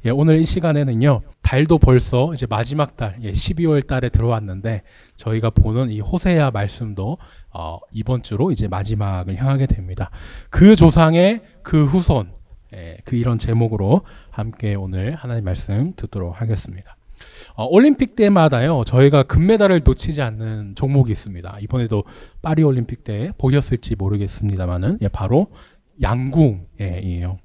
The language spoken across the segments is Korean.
예, 오늘 이 시간에는요, 달도 벌써 이제 마지막 달, 12월 달에 들어왔는데, 저희가 보는 이 호세아 말씀도 이번 주로 이제 마지막을 향하게 됩니다. 그 조상의 그 후손, 그 이런 제목으로 함께 오늘 하나님 말씀 듣도록 하겠습니다. 올림픽 때마다요, 저희가 금메달을 놓치지 않는 종목이 있습니다. 이번에도 파리 올림픽 때 보셨을지 모르겠습니다만은, 바로 양궁이에요.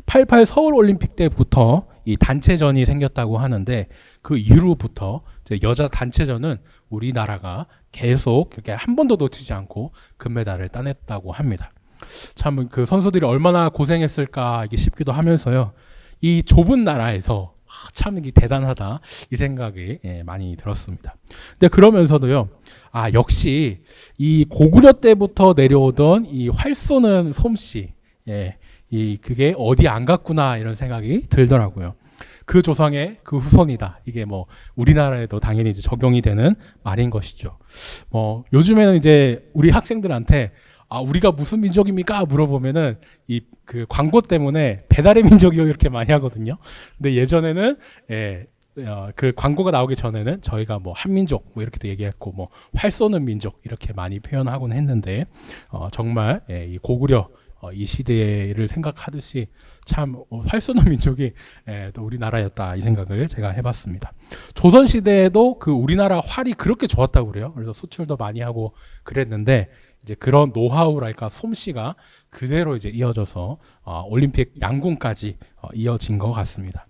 88 서울 올림픽 때부터 이 단체전이 생겼다고 하는데, 그 이후부터 여자 단체전은 우리나라가 계속 이렇게 한 번도 놓치지 않고 금메달을 따냈다고 합니다. 참 그 선수들이 얼마나 고생했을까 이게 싶기도 하면서요, 이 좁은 나라에서 참 이게 대단하다 이 생각이 많이 들었습니다. 근데 그러면서도요, 역시 이 고구려 때부터 내려오던 이 활 쏘는 솜씨, 그게 어디 안 갔구나 이런 생각이 들더라고요. 그 조상의 그 후손이다. 이게 뭐 우리나라에도 당연히 이제 적용이 되는 말인 것이죠. 요즘에는 이제 우리 학생들한테 우리가 무슨 민족입니까? 물어보면은 그 광고 때문에 배달의 민족이요 이렇게 많이 하거든요. 근데 예전에는 그 광고가 나오기 전에는 저희가 뭐 한민족 뭐 이렇게도 얘기했고, 뭐 활 쏘는 민족 이렇게 많이 표현하곤 했는데, 정말 이 고구려 이 시대를 생각하듯이 참 활 쏘는 민족이 또 우리나라였다 이 생각을 제가 해봤습니다. 조선 시대에도 그 우리나라 활이 그렇게 좋았다고 그래요. 그래서 수출도 많이 하고 그랬는데, 이제 그런 노하우랄까 솜씨가 그대로 이제 이어져서 올림픽 양궁까지 이어진 것 같습니다.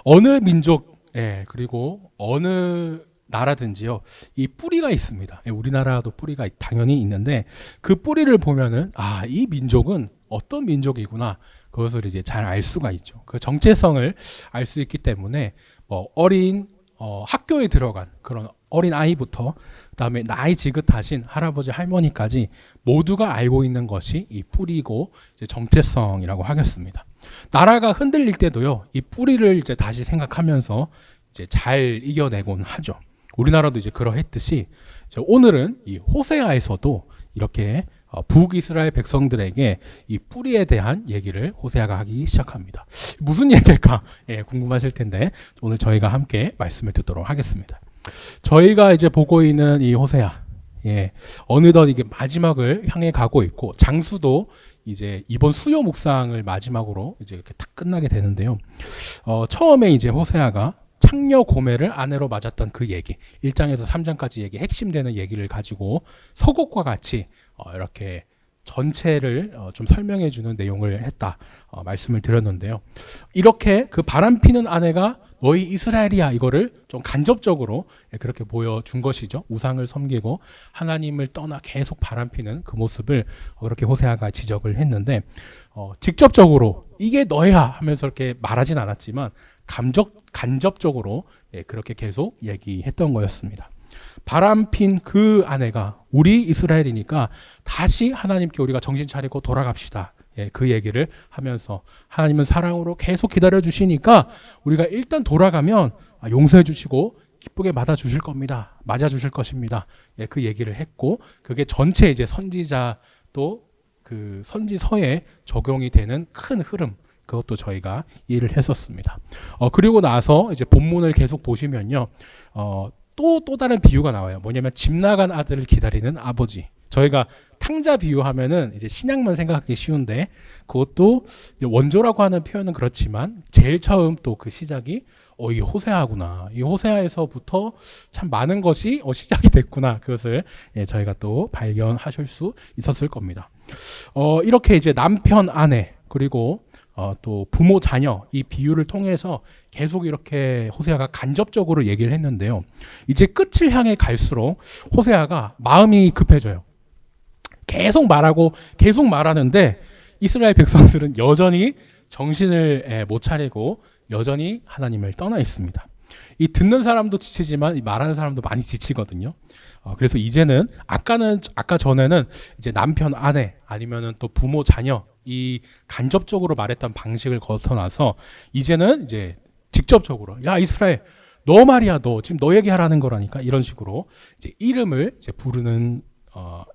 어느 민족, 그리고 어느 나라든지요, 이 뿌리가 있습니다. 우리나라도 뿌리가 당연히 있는데, 그 뿌리를 보면은 이 민족은 어떤 민족이구나, 그것을 이제 잘 알 수가 있죠. 그 정체성을 알 수 있기 때문에 어린 학교에 들어간 그런 어린 아이부터 그다음에 나이 지긋하신 할아버지 할머니까지 모두가 알고 있는 것이 이 뿌리고 이제 정체성이라고 하겠습니다. 나라가 흔들릴 때도요, 이 뿌리를 이제 다시 생각하면서 이제 잘 이겨내곤 하죠. 우리나라도 이제 그러했듯이 오늘은 이 호세아에서도 이렇게 북이스라엘 백성들에게 이 뿌리에 대한 얘기를 호세아가 하기 시작합니다. 무슨 얘기일까 궁금하실 텐데, 오늘 저희가 함께 말씀을 듣도록 하겠습니다. 저희가 이제 보고 있는 이 호세아, 어느덧 이게 마지막을 향해 가고 있고, 장수도 이제 이번 수요 묵상을 마지막으로 이제 이렇게 딱 끝나게 되는데요. 처음에 이제 호세아가 창녀 고멜을 아내로 맞았던 그 얘기, 1장에서 3장까지 얘기, 핵심되는 얘기를 가지고 서곡과 같이 이렇게 전체를 좀 설명해 주는 내용을 했다 말씀을 드렸는데요. 이렇게 그 바람피는 아내가 너희 이스라엘이야, 이거를 좀 간접적으로 그렇게 보여준 것이죠. 우상을 섬기고 하나님을 떠나 계속 바람피는 그 모습을 그렇게 호세아가 지적을 했는데, 직접적으로 이게 너야 하면서 이렇게 말하진 않았지만 간접적으로 그렇게 계속 얘기했던 거였습니다. 바람핀 그 아내가 우리 이스라엘이니까 다시 하나님께 우리가 정신 차리고 돌아갑시다. 그 얘기를 하면서, 하나님은 사랑으로 계속 기다려 주시니까 우리가 일단 돌아가면 용서해 주시고 기쁘게 맞아 주실 겁니다. 맞아 주실 것입니다. 그 얘기를 했고, 그게 전체 이제 선지자 또 그 선지서에 적용이 되는 큰 흐름, 그것도 저희가 이해를 했었습니다. 그리고 나서 이제 본문을 계속 보시면요, 또 다른 비유가 나와요. 뭐냐면 집 나간 아들을 기다리는 아버지. 저희가 탕자 비유하면은 이제 신약만 생각하기 쉬운데, 그것도 원조라고 하는 표현은 그렇지만 제일 처음 또 그 시작이 이 호세아구나. 이 호세아에서부터 참 많은 것이 시작이 됐구나. 그것을 저희가 또 발견하실 수 있었을 겁니다. 이렇게 이제 남편, 아내, 그리고 또 부모, 자녀, 이 비유를 통해서 계속 이렇게 호세아가 간접적으로 얘기를 했는데요. 이제 끝을 향해 갈수록 호세아가 마음이 급해져요. 계속 말하고 계속 말하는데 이스라엘 백성들은 여전히 정신을 못 차리고 여전히 하나님을 떠나 있습니다. 이 듣는 사람도 지치지만 이 말하는 사람도 많이 지치거든요. 그래서 이제는 아까 전에는 이제 남편, 아내, 아니면은 또 부모, 자녀, 이 간접적으로 말했던 방식을 거쳐나서 이제는 이제 직접적으로, 야 이스라엘, 너 말이야, 너 지금 너 얘기하라는 거라니까, 이런 식으로 이제 이름을 이제 부르는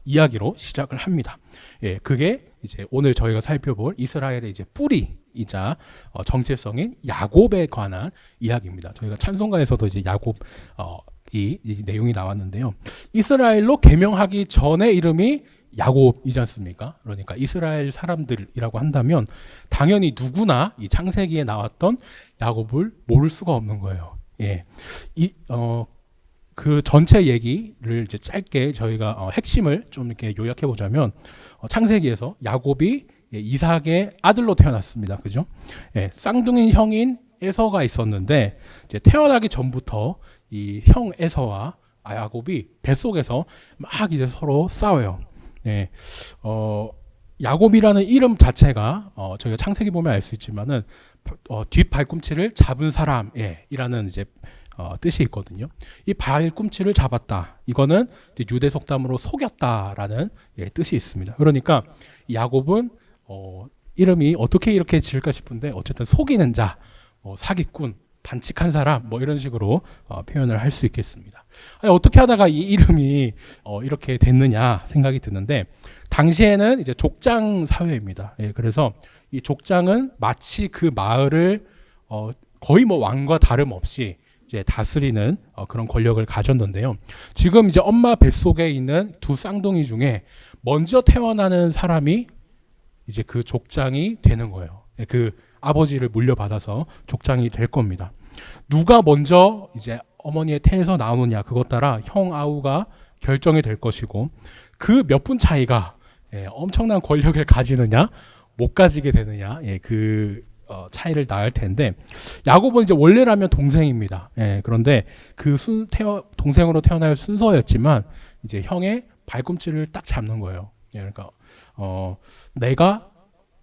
이야기로 시작을 합니다. 예, 그게 이제 오늘 저희가 살펴볼 이스라엘의 이제 뿌리이자 정체성인 야곱에 관한 이야기입니다. 저희가 찬송가에서도 이제 야곱 이 내용이 나왔는데요. 이스라엘로 개명하기 전에 이름이 야곱이지 않습니까? 그러니까 이스라엘 사람들이라고 한다면 당연히 누구나 이 창세기에 나왔던 야곱을 모를 수가 없는 거예요. 예, 그 전체 얘기를 이제 짧게 저희가 핵심을 좀 이렇게 요약해 보자면 창세기에서 야곱이 이삭의 아들로 태어났습니다. 그죠? 예, 쌍둥이 형인 에서가 있었는데 이제 태어나기 전부터 이 형 에서와 야곱이 뱃속에서 막 이제 서로 싸워요. 예, 야곱이라는 이름 자체가 저희가 창세기 보면 알 수 있지만은 뒷 발꿈치를 잡은 사람이라는 이제 뜻이 있거든요. 이 발꿈치를 잡았다. 이거는 유대 속담으로 속였다라는 뜻이 있습니다. 그러니까 야곱은 이름이 어떻게 이렇게 지을까 싶은데 어쨌든 속이는 자, 사기꾼, 반칙한 사람 뭐 이런 식으로 표현을 할 수 있겠습니다. 아니, 어떻게 하다가 이 이름이 이렇게 됐느냐 생각이 드는데 당시에는 이제 족장 사회입니다. 예, 그래서 이 족장은 마치 그 마을을 거의 뭐 왕과 다름없이 이제 다스리는 그런 권력을 가졌는데요. 지금 이제 엄마 뱃속에 있는 두 쌍둥이 중에 먼저 태어나는 사람이 이제 그 족장이 되는 거예요. 그 아버지를 물려받아서 족장이 될 겁니다. 누가 먼저 이제 어머니의 태에서 나오느냐 그것 따라 형 아우가 결정이 될 것이고 그 몇 분 차이가 엄청난 권력을 가지느냐 못 가지게 되느냐 그 차이를 낳을 텐데 야곱은 이제 원래라면 동생입니다. 그런데 그 동생으로 태어날 순서였지만 이제 형의 발꿈치를 딱 잡는 거예요. 그러니까 내가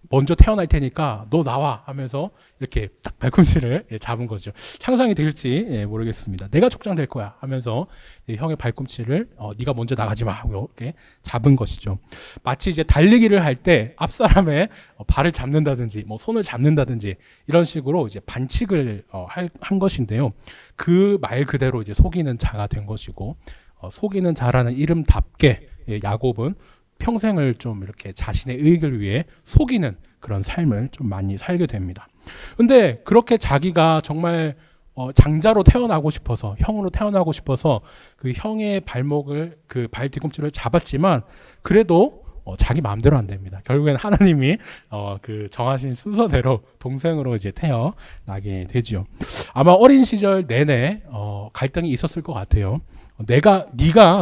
먼저 태어날 테니까 너 나와 하면서 이렇게 딱 발꿈치를 잡은 거죠. 상상이 될지 모르겠습니다. 내가 족장 될 거야 하면서 형의 발꿈치를 네가 먼저 나가지 마 하고 이렇게 잡은 것이죠. 마치 이제 달리기를 할 때 앞사람의 발을 잡는다든지 뭐 손을 잡는다든지 이런 식으로 이제 반칙을 한 것인데요. 그 말 그대로 이제 속이는 자가 된 것이고 속이는 자라는 이름답게 야곱은 평생을 좀 이렇게 자신의 이익을 위해 속이는 그런 삶을 좀 많이 살게 됩니다. 근데 그렇게 자기가 정말 장자로 태어나고 싶어서 형으로 태어나고 싶어서 그 형의 발목을 그 발 뒤꿈치를 잡았지만 그래도 자기 마음대로 안 됩니다. 결국엔 하나님이 그 정하신 순서대로 동생으로 이제 태어나게 되지요. 아마 어린 시절 내내 갈등이 있었을 것 같아요. 네가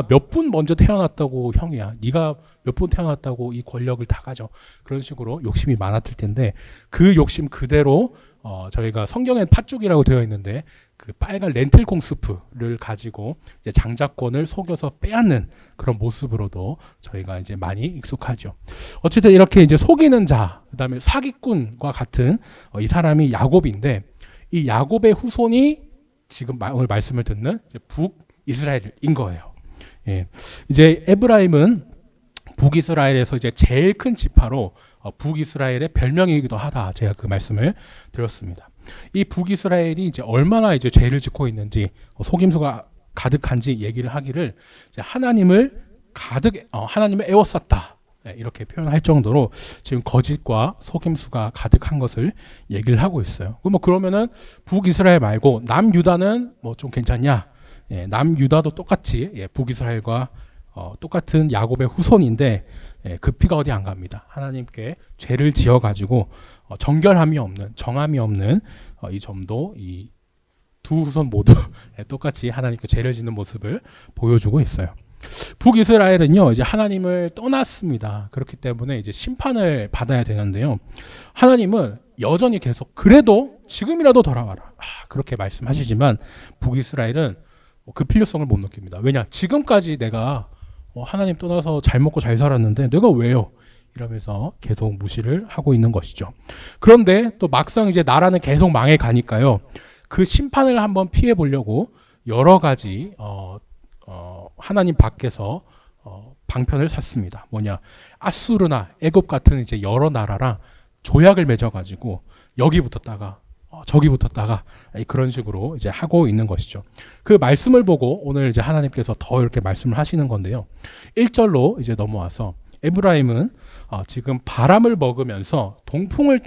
몇 분 먼저 태어났다고 형이야. 네가 몇 분 태어났다고 이 권력을 다 가져. 그런 식으로 욕심이 많았을 텐데 그 욕심 그대로 저희가 성경엔 팥죽이라고 되어 있는데 그 빨간 렌틸콩 스프를 가지고 이제 장자권을 속여서 빼앗는 그런 모습으로도 저희가 이제 많이 익숙하죠. 어쨌든 이렇게 이제 속이는 자, 그다음에 사기꾼과 같은 이 사람이 야곱인데 이 야곱의 후손이 지금 오늘 말씀을 듣는 북이스라엘인 거예요. 예. 이제 에브라임은 북이스라엘에서 이제 제일 큰 지파로 북이스라엘의 별명이기도 하다. 제가 그 말씀을 드렸습니다. 이 북이스라엘이 이제 얼마나 이제 죄를 짓고 있는지 속임수가 가득한지 얘기를 하기를 이제 하나님을 애워쌌다. 이렇게 표현할 정도로 지금 거짓과 속임수가 가득한 것을 얘기를 하고 있어요. 그러면은 북이스라엘 말고 남유다는 뭐 좀 괜찮냐? 남유다도 똑같이 북이스라엘과 똑같은 야곱의 후손인데 그 피가 어디 안 갑니다. 하나님께 죄를 지어가지고 정결함이 없는 정함이 없는 이 점도 이 두 후손 모두 똑같이 하나님께 죄를 짓는 모습을 보여주고 있어요. 북이스라엘은요 이제 하나님을 떠났습니다. 그렇기 때문에 이제 심판을 받아야 되는데요. 하나님은 여전히 계속 그래도 지금이라도 돌아와라 그렇게 말씀하시지만 북이스라엘은 그 필요성을 못 느낍니다. 왜냐 지금까지 내가 하나님 떠나서 잘 먹고 잘 살았는데 내가 왜요? 이러면서 계속 무시를 하고 있는 것이죠. 그런데 또 막상 이제 나라는 계속 망해 가니까요. 그 심판을 한번 피해 보려고 여러 가지 하나님 밖에서 방편을 샀습니다. 뭐냐? 아수르나 애굽 같은 이제 여러 나라랑 조약을 맺어 가지고 여기 붙었다가 저기 붙었다가 그런 식으로 이제 하고 있는 것이죠. 그 말씀을 보고 오늘 이제 하나님께서 더 이렇게 말씀을 하시는 건데요. 1절로 이제 넘어와서 에브라임은 지금 바람을 먹으면서 동풍을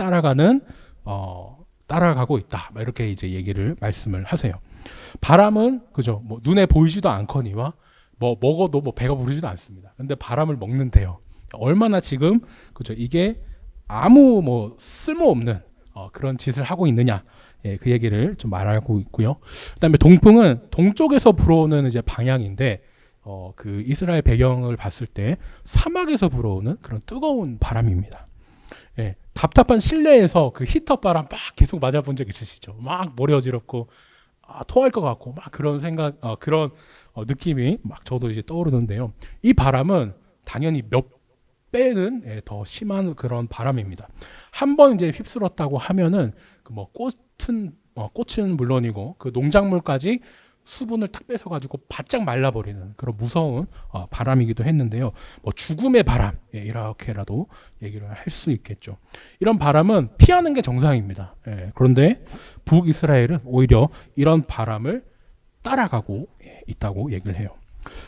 따라가고 있다. 이렇게 이제 말씀을 하세요. 바람은 그죠? 뭐 눈에 보이지도 않거니와 뭐 먹어도 뭐 배가 부르지도 않습니다. 근데 바람을 먹는데요. 얼마나 지금 그죠? 이게 아무 뭐 쓸모없는 그런 짓을 하고 있느냐. 그 얘기를 좀 말하고 있고요. 그다음에 동풍은 동쪽에서 불어오는 이제 방향인데 그 이스라엘 배경을 봤을 때 사막에서 불어오는 그런 뜨거운 바람입니다. 답답한 실내에서 그 히터 바람 막 계속 맞아본 적 있으시죠? 막 머리 어지럽고 토할 것 같고 막 그런 생각, 그런 느낌이 막 저도 이제 떠오르는데요. 이 바람은 당연히 몇 배는 더 심한 그런 바람입니다. 한번 이제 휩쓸었다고 하면은 그 뭐 꽃은 물론이고 그 농작물까지 수분을 딱 뺏어가지고 바짝 말라버리는 그런 무서운 바람이기도 했는데요. 뭐 죽음의 바람 이렇게라도 얘기를 할 수 있겠죠. 이런 바람은 피하는 게 정상입니다. 그런데 북이스라엘은 오히려 이런 바람을 따라가고 있다고 얘기를 해요.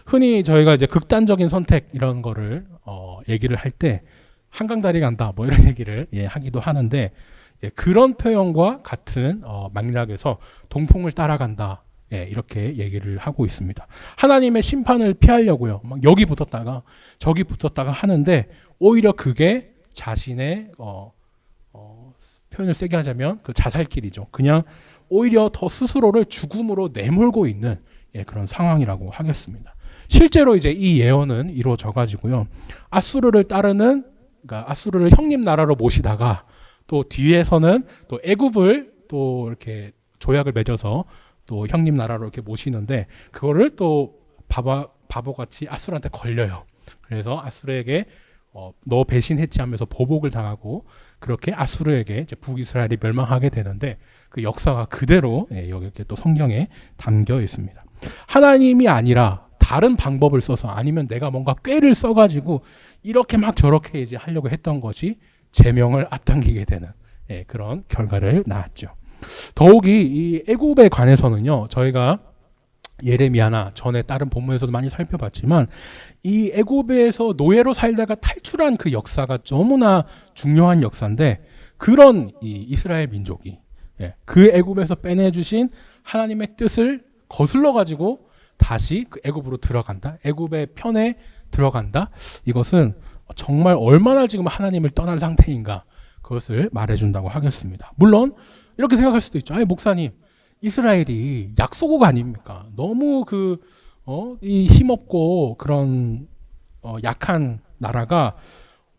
흔히 저희가 이제 극단적인 선택 이런 거를 얘기를 할 때 한강다리 간다 뭐 이런 얘기를 하기도 하는데 그런 표현과 같은 맥락에서 동풍을 따라간다. 이렇게 얘기를 하고 있습니다. 하나님의 심판을 피하려고요. 막 여기 붙었다가 저기 붙었다가 하는데 오히려 그게 자신의 표현을 세게 하자면 그 자살길이죠. 그냥 오히려 더 스스로를 죽음으로 내몰고 있는 그런 상황이라고 하겠습니다. 실제로 이제 이 예언은 이루어져 가지고요. 아수르를 따르는 그러니까 아수르를 형님 나라로 모시다가 또 뒤에서는 또 애굽을 또 이렇게 조약을 맺어서 또 형님 나라로 이렇게 모시는데 그거를 또 바보같이 아수르한테 걸려요. 그래서 아수르에게 너 배신했지 하면서 보복을 당하고 그렇게 아수르에게 이제 북이스라엘이 멸망하게 되는데 그 역사가 그대로 여기 이렇게 또 성경에 담겨 있습니다. 하나님이 아니라 다른 방법을 써서 아니면 내가 뭔가 꾀를 써가지고 이렇게 막 저렇게 이제 하려고 했던 것이 제명을 앞당기게 되는 그런 결과를 낳았죠. 더욱이 이 애굽에 관해서는요, 저희가 예레미야나 전에 다른 본문에서도 많이 살펴봤지만 이 애굽에서 노예로 살다가 탈출한 그 역사가 너무나 중요한 역사인데 그런 이 이스라엘 민족이 그 애굽에서 빼내주신 하나님의 뜻을 거슬러 가지고 다시 그 애굽으로 들어간다. 애굽의 편에 들어간다. 이것은 정말 얼마나 지금 하나님을 떠난 상태인가 그것을 말해준다고 하겠습니다. 물론 이렇게 생각할 수도 있죠. 아니 목사님, 이스라엘이 약소국 아닙니까? 너무 이 힘없고 그런 약한 나라가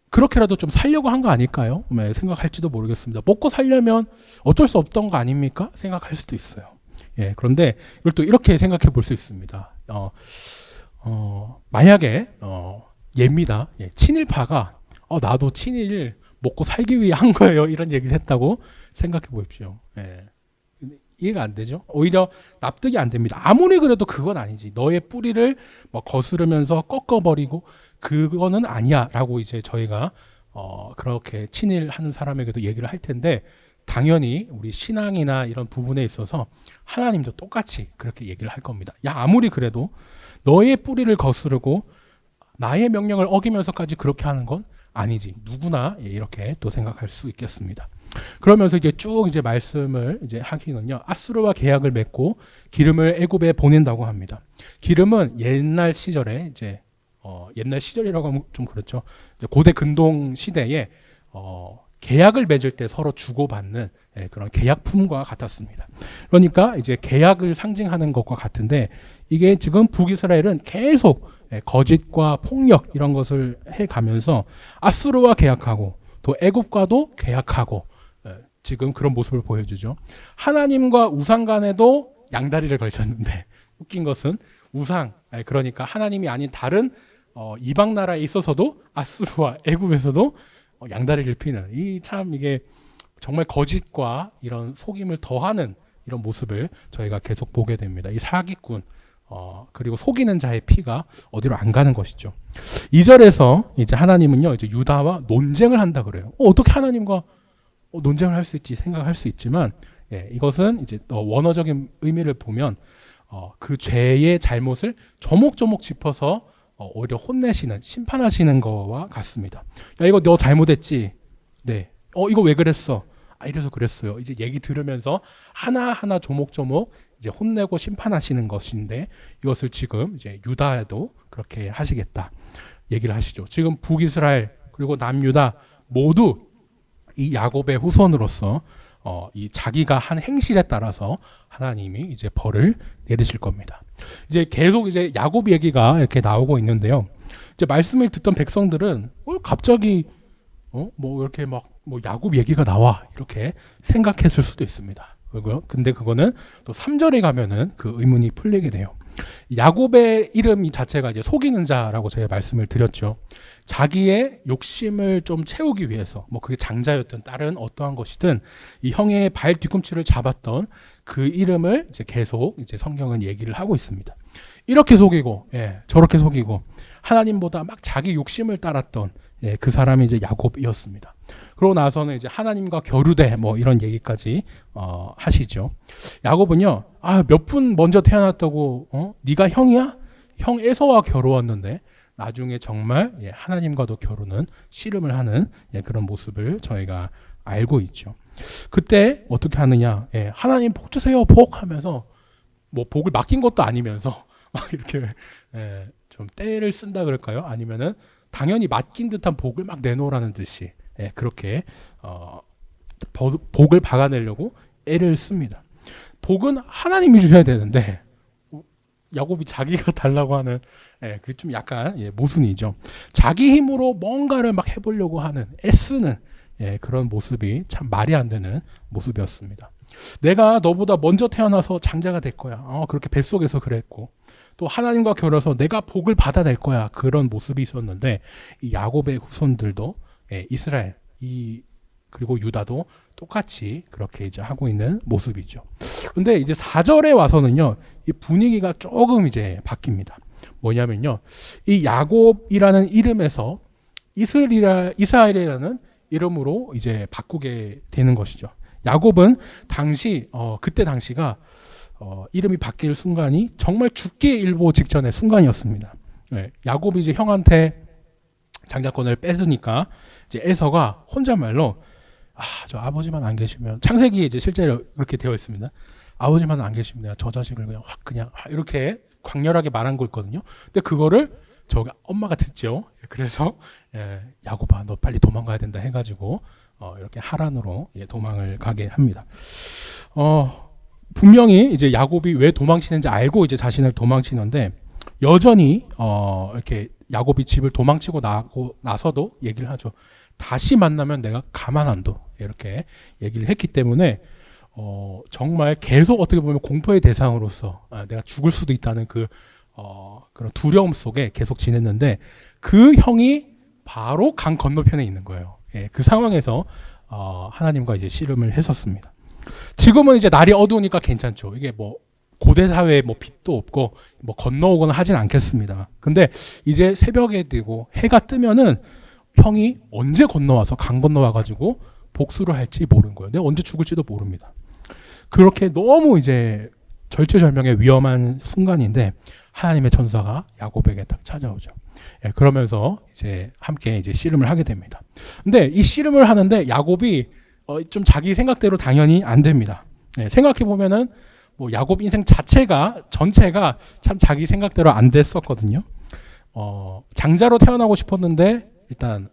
그렇게라도 좀 살려고 한 거 아닐까요? 생각할지도 모르겠습니다. 먹고 살려면 어쩔 수 없던 거 아닙니까? 생각할 수도 있어요. 그런데 이걸 또 이렇게 생각해 볼 수 있습니다. 만약에 예입니다. 친일파가 나도 친일 먹고 살기 위해 한 거예요. 이런 얘기를 했다고 생각해 보십시오. 이해가 안 되죠? 오히려 납득이 안 됩니다. 아무리 그래도 그건 아니지. 너의 뿌리를 뭐 거스르면서 꺾어버리고 그거는 아니야 라고 이제 저희가 그렇게 친일하는 사람에게도 얘기를 할 텐데 당연히 우리 신앙이나 이런 부분에 있어서 하나님도 똑같이 그렇게 얘기를 할 겁니다. 야, 아무리 그래도 너의 뿌리를 거스르고 나의 명령을 어기면서까지 그렇게 하는 건 아니지. 누구나 이렇게 또 생각할 수 있겠습니다. 그러면서 이제 쭉 이제 말씀을 이제 하기는요. 아수르와 계약을 맺고 기름을 애굽에 보낸다고 합니다. 기름은 옛날 시절에 이제 옛날 시절이라고 하면 좀 그렇죠. 고대 근동 시대에 계약을 맺을 때 서로 주고받는 그런 계약품과 같았습니다. 그러니까 이제 계약을 상징하는 것과 같은데 이게 지금 북이스라엘은 계속 거짓과 폭력 이런 것을 해가면서 아수르와 계약하고 또 애굽과도 계약하고 지금 그런 모습을 보여주죠. 하나님과 우상 간에도 양다리를 걸쳤는데 웃긴 것은 우상 그러니까 하나님이 아닌 다른 이방 나라에 있어서도 아수르와 애굽에서도 양다리를 피는 이게 정말 거짓과 이런 속임을 더하는 이런 모습을 저희가 계속 보게 됩니다. 이 사기꾼 그리고 속이는 자의 피가 어디로 안 가는 것이죠. 2절에서 이제 하나님은요 이제 유다와 논쟁을 한다 그래요. 어떻게 하나님과 논쟁을 할 수 있지 생각할 수 있지만 예, 이것은 이제 원어적인 의미를 보면 그 죄의 잘못을 조목조목 짚어서 오히려 혼내시는, 심판하시는 거와 같습니다. 야, 이거 너 잘못했지? 네. 이거 왜 그랬어? 이래서 그랬어요. 이제 얘기 들으면서 하나하나 조목조목 이제 혼내고 심판하시는 것인데, 이것을 지금 이제 유다에도 그렇게 하시겠다 얘기를 하시죠. 지금 북이스라엘 그리고 남유다 모두 이 야곱의 후손으로서 이 자기가 한 행실에 따라서 하나님이 이제 벌을 내리실 겁니다. 이제 계속 이제 야곱 얘기가 이렇게 나오고 있는데요. 이제 말씀을 듣던 백성들은 갑자기 뭐 이렇게 막 뭐 야곱 얘기가 나와 이렇게 생각했을 수도 있습니다. 근데 그거는 또 3절에 가면은 그 의문이 풀리게 돼요. 야곱의 이름 자체가 이제 속이는 자라고 제가 말씀을 드렸죠. 자기의 욕심을 좀 채우기 위해서, 뭐 그게 장자였든 다른 어떠한 것이든 이 형의 발 뒤꿈치를 잡았던 그 이름을 이제 계속 이제 성경은 얘기를 하고 있습니다. 이렇게 속이고, 저렇게 속이고 하나님보다 막 자기 욕심을 따랐던 그 사람이 이제 야곱이었습니다. 그러고 나서는 이제 하나님과 겨루되 뭐 이런 얘기까지 하시죠. 야곱은요, 몇 분 먼저 태어났다고 네가 형이야? 형 에서와 겨루었는데 나중에 정말 하나님과도 겨루는 씨름을 하는 그런 모습을 저희가 알고 있죠. 그때 어떻게 하느냐? 하나님 복 주세요, 복 하면서 뭐 복을 맡긴 것도 아니면서 막 이렇게 좀 떼를 쓴다 그럴까요? 아니면은 당연히 맡긴 듯한 복을 막 내놓으라는 듯이 그렇게 복을 박아내려고 애를 씁니다. 복은 하나님이 주셔야 되는데 야곱이 자기가 달라고 하는 그게 좀 약간 모순이죠. 자기 힘으로 뭔가를 막 해보려고 하는 애쓰는 그런 모습이 참 말이 안 되는 모습이었습니다. 내가 너보다 먼저 태어나서 장자가 될 거야. 그렇게 뱃속에서 그랬고 또 하나님과 겨뤄서 내가 복을 받아낼 거야. 그런 모습이 있었는데 이 야곱의 후손들도 이스라엘 그리고 유다도 똑같이 그렇게 이제 하고 있는 모습이죠. 근데 이제 4절에 와서는요, 이 분위기가 조금 이제 바뀝니다. 뭐냐면요, 이 야곱이라는 이름에서 이스라엘이라는 이름으로 이제 바꾸게 되는 것이죠. 야곱은 그때 당시가 이름이 바뀔 순간이 정말 죽기에 일보 직전의 순간이었습니다. 야곱이 이제 형한테 장자권을 뺏으니까 이제 에서가 혼잣말로 저 아버지만 안 계시면, 창세기에 이제 실제로 그렇게 되어 있습니다. 아버지만 안 계시면 내가 저 자식을 그냥 이렇게 광렬하게 말한 거 있거든요. 근데 그거를 엄마가 듣죠. 그래서 야곱아 너 빨리 도망가야 된다 해가지고 이렇게 하란으로 도망을 가게 합니다. 분명히 이제 야곱이 왜 도망치는지 알고 이제 자신을 도망치는데 여전히 이렇게 야곱이 집을 도망치고 나서도 얘기를 하죠. 다시 만나면 내가 가만 안 둬. 이렇게 얘기를 했기 때문에 정말 계속 어떻게 보면 공포의 대상으로서 내가 죽을 수도 있다는 그런 두려움 속에 계속 지냈는데 그 형이 바로 강 건너편에 있는 거예요. 그 상황에서 하나님과 이제 씨름을 했었습니다. 지금은 이제 날이 어두우니까 괜찮죠. 이게 뭐 고대 사회에 뭐 빛도 없고 뭐 건너오거나 하진 않겠습니다. 근데 이제 새벽에 되고 해가 뜨면은 형이 언제 건너와서 강 건너와가지고 복수를 할지 모르는 거예요. 내가 언제 죽을지도 모릅니다. 그렇게 너무 이제 절체절명의 위험한 순간인데 하나님의 천사가 야곱에게 딱 찾아오죠. 그러면서 이제 함께 이제 씨름을 하게 됩니다. 근데 이 씨름을 하는데 야곱이 좀 자기 생각대로 당연히 안 됩니다. 생각해 보면은 뭐 야곱 인생 전체가 참 자기 생각대로 안 됐었거든요. 장자로 태어나고 싶었는데 일단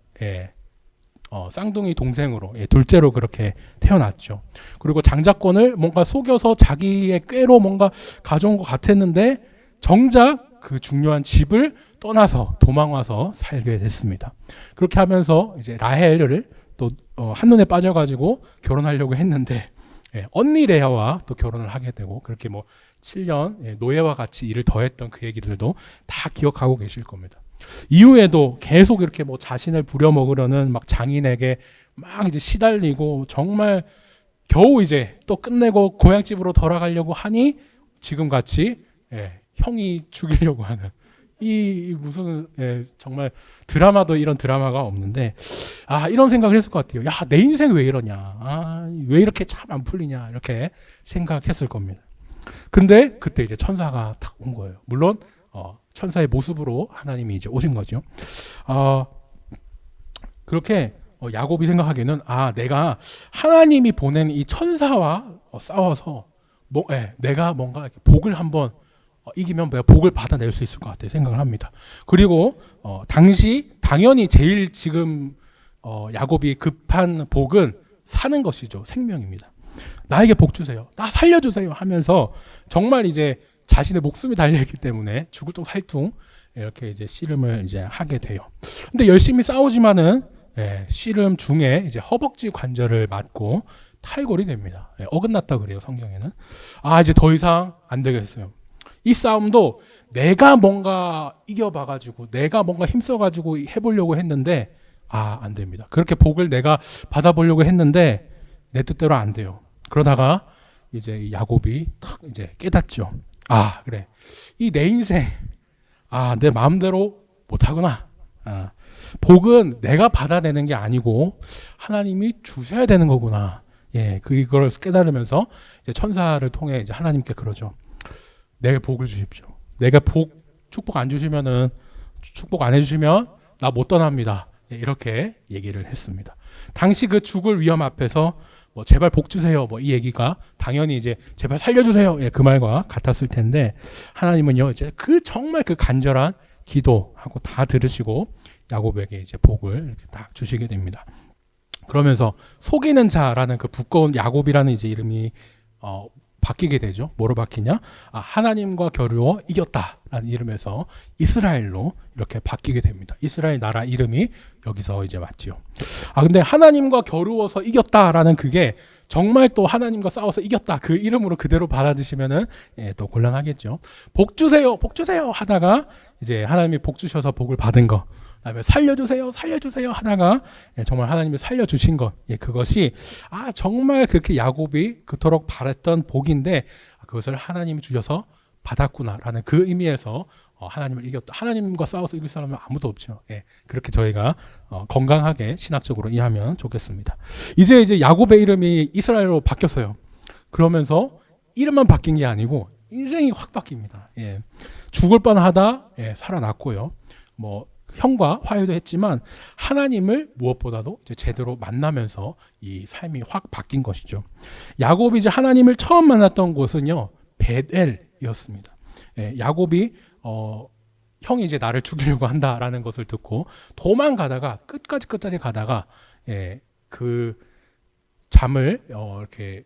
쌍둥이 동생으로 둘째로 그렇게 태어났죠. 그리고 장자권을 뭔가 속여서 자기의 꾀로 뭔가 가져온 것 같았는데 정작 그 중요한 집을 떠나서 도망와서 살게 됐습니다. 그렇게 하면서 이제 라헬을 또 한눈에 빠져가지고 결혼하려고 했는데 언니 레아와 또 결혼을 하게 되고 그렇게 뭐 7년 노예와 같이 일을 더했던 그 얘기들도 다 기억하고 계실 겁니다. 이후에도 계속 이렇게 뭐 자신을 부려먹으려는 막 장인에게 막 이제 시달리고 정말 겨우 이제 또 끝내고 고향집으로 돌아가려고 하니 지금 같이 형이 죽이려고 하는 이 무슨 정말 드라마도 이런 드라마가 없는데 이런 생각을 했을 것 같아요. 야, 내 인생 왜 이러냐? 왜 이렇게 참 안 풀리냐? 이렇게 생각했을 겁니다. 근데 그때 이제 천사가 탁 온 거예요. 물론 천사의 모습으로 하나님이 이제 오신 거죠. 그렇게 야곱이 생각하기에는 내가 하나님이 보낸 이 천사와 싸워서 내가 뭔가 복을 한번 이기면 내가 복을 받아낼 수 있을 것 같아 생각을 합니다. 그리고 당연히 제일 지금 야곱이 급한 복은 사는 것이죠. 생명입니다. 나에게 복 주세요. 나 살려주세요 하면서 정말 이제 자신의 목숨이 달려있기 때문에 죽을 둥 살둥 이렇게 이제 씨름을 이제 하게 돼요. 근데 열심히 싸우지만은 씨름 중에 이제 허벅지 관절을 맞고 탈골이 됩니다. 어긋났다 그래요 성경에는. 이제 더 이상 안 되겠어요. 이 싸움도 내가 뭔가 이겨봐가지고 내가 뭔가 힘써가지고 해보려고 했는데 안 됩니다. 그렇게 복을 내가 받아보려고 했는데 내 뜻대로 안 돼요. 그러다가 이제 야곱이 탁 이제 깨닫죠. 그래. 이 내 인생 내 마음대로 못하구나. 복은 내가 받아내는 게 아니고 하나님이 주셔야 되는 거구나. 그걸 깨달으면서 이제 천사를 통해 이제 하나님께 그러죠. 내게 복을 주십시오. 내가 축복 안 주시면은 축복 안 해주시면 나 못 떠납니다. 이렇게 얘기를 했습니다. 당시 그 죽을 위험 앞에서 제발 복 주세요. 이 얘기가 당연히 이제 제발 살려주세요. 그 말과 같았을 텐데 하나님은요 이제 정말 그 간절한 기도하고 다 들으시고 야곱에게 이제 복을 이렇게 딱 주시게 됩니다. 그러면서 속이는 자라는 그 두꺼운 야곱이라는 이제 이름이 바뀌게 되죠. 뭐로 바뀌냐? 하나님과 겨루어 이겼다라는 이름에서 이스라엘로 이렇게 바뀌게 됩니다. 이스라엘 나라 이름이 여기서 이제 맞지요. 근데 하나님과 겨루어서 이겼다라는 그게 정말 또 하나님과 싸워서 이겼다 그 이름으로 그대로 받아주시면은 또 곤란하겠죠. 복 주세요, 복 주세요 하다가 이제 하나님이 복 주셔서 복을 받은 거. 그다음에 살려주세요, 살려주세요 하다가 정말 하나님이 살려주신 것, 그것이 정말 그렇게 야곱이 그토록 바랬던 복인데 그것을 하나님이 주셔서 받았구나라는 그 의미에서 하나님을 이겼다. 하나님과 싸워서 이길 사람은 아무도 없죠. 그렇게 저희가 건강하게 신학적으로 이해하면 좋겠습니다. 이제 야곱의 이름이 이스라엘로 바뀌었어요. 그러면서 이름만 바뀐 게 아니고 인생이 확 바뀝니다. 죽을 뻔하다 살아났고요. 형과 화해도 했지만 하나님을 무엇보다도 이제 제대로 만나면서 이 삶이 확 바뀐 것이죠. 야곱이 이제 하나님을 처음 만났던 곳은요 베델이었습니다. 야곱이 형이 이제 나를 죽이려고 한다라는 것을 듣고 도망가다가 끝까지 가다가 그 잠을 이렇게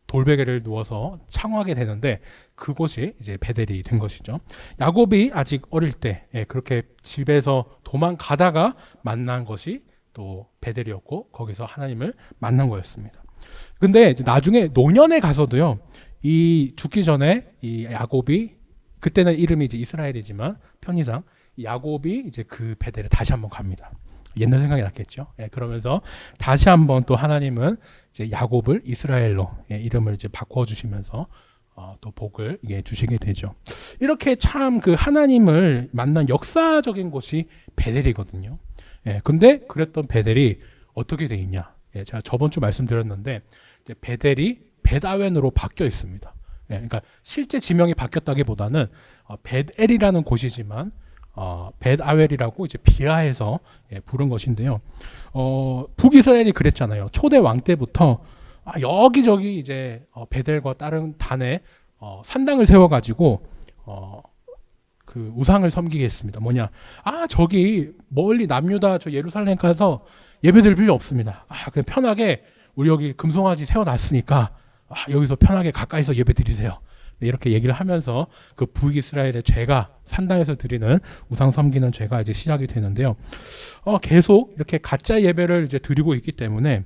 돌베개를 누워서 창하게 되는데 그곳이 이제 베델이 된 것이죠. 야곱이 아직 어릴 때 그렇게 집에서 도망가다가 만난 것이 또 베델이었고 거기서 하나님을 만난 거였습니다. 근데 이제 나중에 노년에 가서도요. 이 죽기 전에 이 야곱이 그때는 이름이 이제 이스라엘이지만 편의상 야곱이 이제 그 베델에 다시 한번 갑니다. 옛날 생각이 났겠죠. 그러면서 다시 한번 또 하나님은 이제 야곱을 이스라엘로 이름을 이제 바꿔주시면서 또 복을 주시게 되죠. 이렇게 참 그 하나님을 만난 역사적인 곳이 베델이거든요. 근데 그랬던 베델이 어떻게 돼 있냐? 제가 저번 주 말씀드렸는데 이제 베델이 벳아웬으로 바뀌어 있습니다. 그러니까 실제 지명이 바뀌었다기보다는 벳엘이라는 곳이지만 벳아웰이라고 이제 비하해서 부른 것인데요. 북이스라엘이 그랬잖아요. 초대 왕 때부터 여기저기 이제 베델과 다른 단에 산당을 세워가지고 그 우상을 섬기게 했습니다. 뭐냐? 저기 멀리 남유다 저 예루살렘 가서 예배드릴 필요 없습니다. 그냥 편하게 우리 여기 금송아지 세워놨으니까 여기서 편하게 가까이서 예배드리세요. 이렇게 얘기를 하면서 그 북이스라엘의 죄가 산당에서 드리는 우상 섬기는 죄가 이제 시작이 되는데요. 계속 이렇게 가짜 예배를 이제 드리고 있기 때문에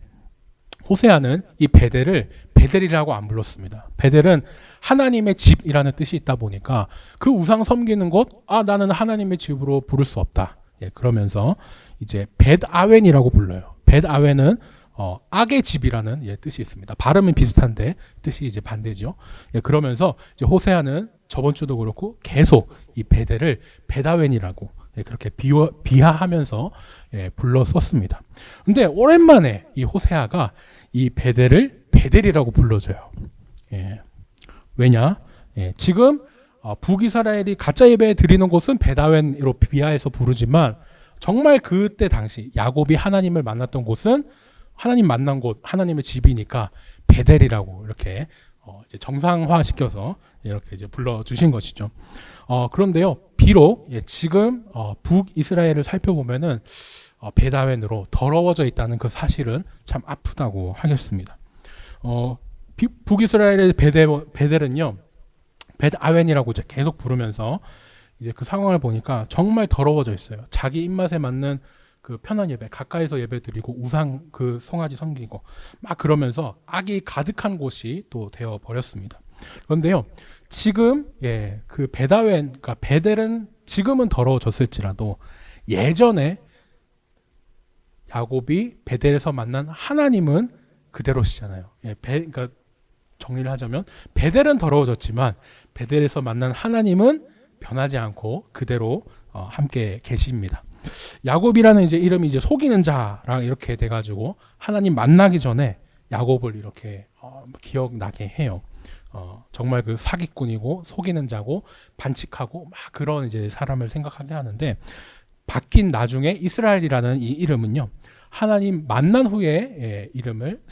호세아는 이 베델을 베델이라고 안 불렀습니다. 베델은 하나님의 집이라는 뜻이 있다 보니까 그 우상 섬기는 곳, 나는 하나님의 집으로 부를 수 없다. 그러면서 이제 벳아웬이라고 불러요. 벳아웬은 악의 집이라는 뜻이 있습니다. 발음은 비슷한데 뜻이 이제 반대죠. 그러면서 이제 호세아는 저번 주도 그렇고 계속 이 베델을 베다웬이라고 그렇게 비하하면서 불러 썼습니다. 근데 오랜만에 이 호세아가 이 베델을 베델이라고 불러줘요. 왜냐? 지금 북이스라엘이 가짜 예배 드리는 곳은 베다웬으로 비하해서 부르지만 정말 그때 당시 야곱이 하나님을 만났던 곳은 하나님 만난 곳, 하나님의 집이니까 베델이라고 이렇게 이제 정상화시켜서 이렇게 이제 불러주신 것이죠. 그런데요, 비록 지금 북이스라엘을 살펴보면은 베다웬으로 더러워져 있다는 그 사실은 참 아프다고 하겠습니다. 북이스라엘의 베델은요, 베다웬이라고 이제 계속 부르면서 이제 그 상황을 보니까 정말 더러워져 있어요. 자기 입맛에 맞는 그 편한 예배, 가까이서 예배 드리고 우상 그 송아지 섬기고 막 그러면서 악이 가득한 곳이 또 되어 버렸습니다. 그런데요, 지금 그 베다웬, 그러니까 베델은 지금은 더러워졌을지라도 예전에 야곱이 베델에서 만난 하나님은 그대로시잖아요. 그러니까 정리를 하자면 베델은 더러워졌지만 베델에서 만난 하나님은 변하지 않고 그대로 함께 계십니다. 야곱이라는 이제 이름이 이제 속이는 자랑 이렇게 돼가지고 하나님 만나기 전에 야곱을 이렇게 기억나게 해요. 정말 그 사기꾼이고 속이는 자고 반칙하고 막 그런 이제 사람을 생각하게 하는데, 바뀐 나중에 이스라엘이라는 이 이름은요, 하나님 만난 후에 이름을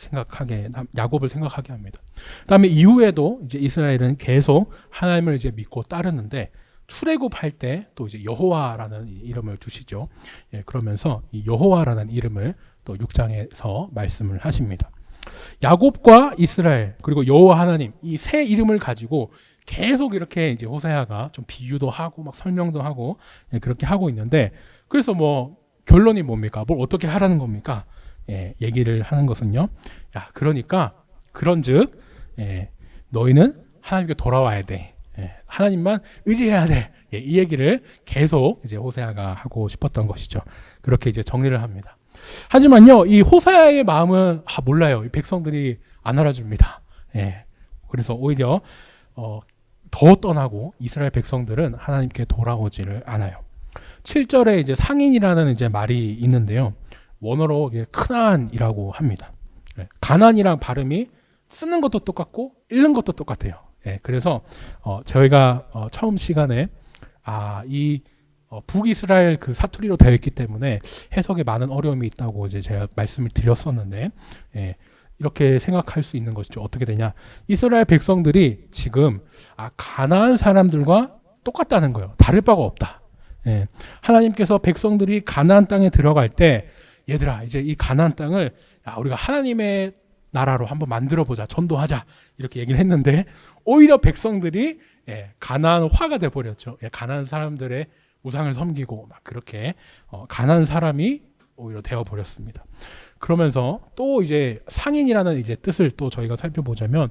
야곱을 생각하게 합니다. 그다음에 이후에도 이제 이스라엘은 계속 하나님을 이제 믿고 따르는데 출애굽할 때 또 이제 여호와라는 이름을 두시죠. 그러면서 이 여호와라는 이름을 또 6장에서 말씀을 하십니다. 야곱과 이스라엘 그리고 여호와 하나님, 이 세 이름을 가지고 계속 이렇게 이제 호세아가 좀 비유도 하고 막 설명도 하고 그렇게 하고 있는데, 그래서 뭐 결론이 뭡니까? 뭘 어떻게 하라는 겁니까? 얘기를 하는 것은요, 그러니까 그런즉 너희는 하나님께 돌아와야 돼. 하나님만 의지해야 돼. 이 얘기를 계속 이제 호세아가 하고 싶었던 것이죠. 그렇게 이제 정리를 합니다. 하지만요, 이 호세아의 마음은 몰라요. 이 백성들이 안 알아줍니다. 그래서 오히려 더 떠나고 이스라엘 백성들은 하나님께 돌아오지를 않아요. 7절에 이제 상인이라는 이제 말이 있는데요, 원어로 크나안이라고 합니다. 가나안이랑 발음이 쓰는 것도 똑같고 읽는 것도 똑같아요. 그래서 저희가 처음 시간에 이 북이스라엘 그 사투리로 되어 있기 때문에 해석에 많은 어려움이 있다고 이제 제가 말씀을 드렸었는데, 이렇게 생각할 수 있는 것이죠. 어떻게 되냐? 이스라엘 백성들이 지금 가나안 사람들과 똑같다는 거예요. 다를 바가 없다. 하나님께서 백성들이 가나안 땅에 들어갈 때, 얘들아 이제 이 가나안 땅을 우리가 하나님의 나라로 한번 만들어보자, 전도하자, 이렇게 얘기를 했는데 오히려 백성들이 가나안화가 돼버렸죠. 가나안 사람들의 우상을 섬기고 막 그렇게 가나안 사람이 오히려 되어버렸습니다. 그러면서 또 이제 상인이라는 이제 뜻을 또 저희가 살펴보자면,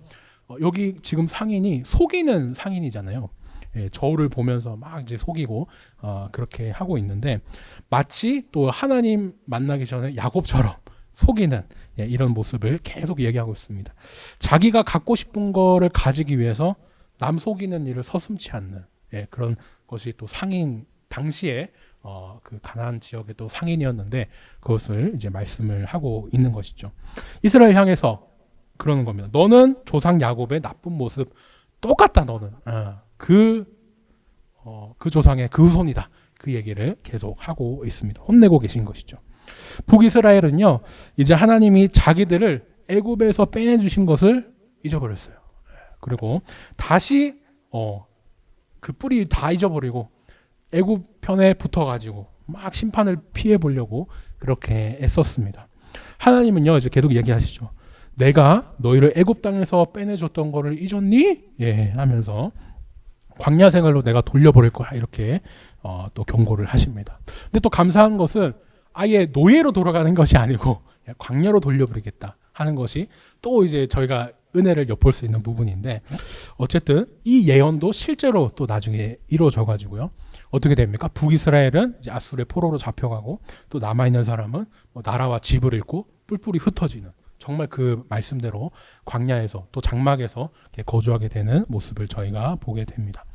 여기 지금 상인이 속이는 상인이잖아요. 저울을 보면서 막 이제 속이고 그렇게 하고 있는데, 마치 또 하나님 만나기 전에 야곱처럼 속이는 이런 모습을 계속 얘기하고 있습니다. 자기가 갖고 싶은 거를 가지기 위해서 남 속이는 일을 서슴지 않는 그런 것이 또 상인, 당시에 그 가나안 지역의 또 상인이었는데 그것을 이제 말씀을 하고 있는 것이죠. 이스라엘 향해서 그러는 겁니다. 너는 조상 야곱의 나쁜 모습 똑같다. 너는 그 조상의 그 후손이다. 그 얘기를 계속 하고 있습니다. 혼내고 계신 것이죠. 북이스라엘은요, 이제 하나님이 자기들을 애굽에서 빼내주신 것을 잊어버렸어요. 그리고 다시 그 뿌리 다 잊어버리고 애굽 편에 붙어가지고 막 심판을 피해 보려고 그렇게 애썼습니다. 하나님은요, 이제 계속 얘기하시죠. 내가 너희를 애굽 땅에서 빼내줬던 거를 잊었니? 하면서 광야 생활로 내가 돌려버릴 거야, 이렇게 또 경고를 하십니다. 근데 또 감사한 것은 아예 노예로 돌아가는 것이 아니고 광야로 돌려버리겠다 하는 것이 또 이제 저희가 은혜를 엿볼 수 있는 부분인데, 어쨌든 이 예언도 실제로 또 나중에 이루어져 가지고요, 어떻게 됩니까? 북이스라엘은 이제 아수르의 포로로 잡혀가고 또 남아있는 사람은 나라와 집을 잃고 뿔뿔이 흩어지는, 정말 그 말씀대로 광야에서 또 장막에서 거주하게 되는 모습을 저희가 보게 됩니다.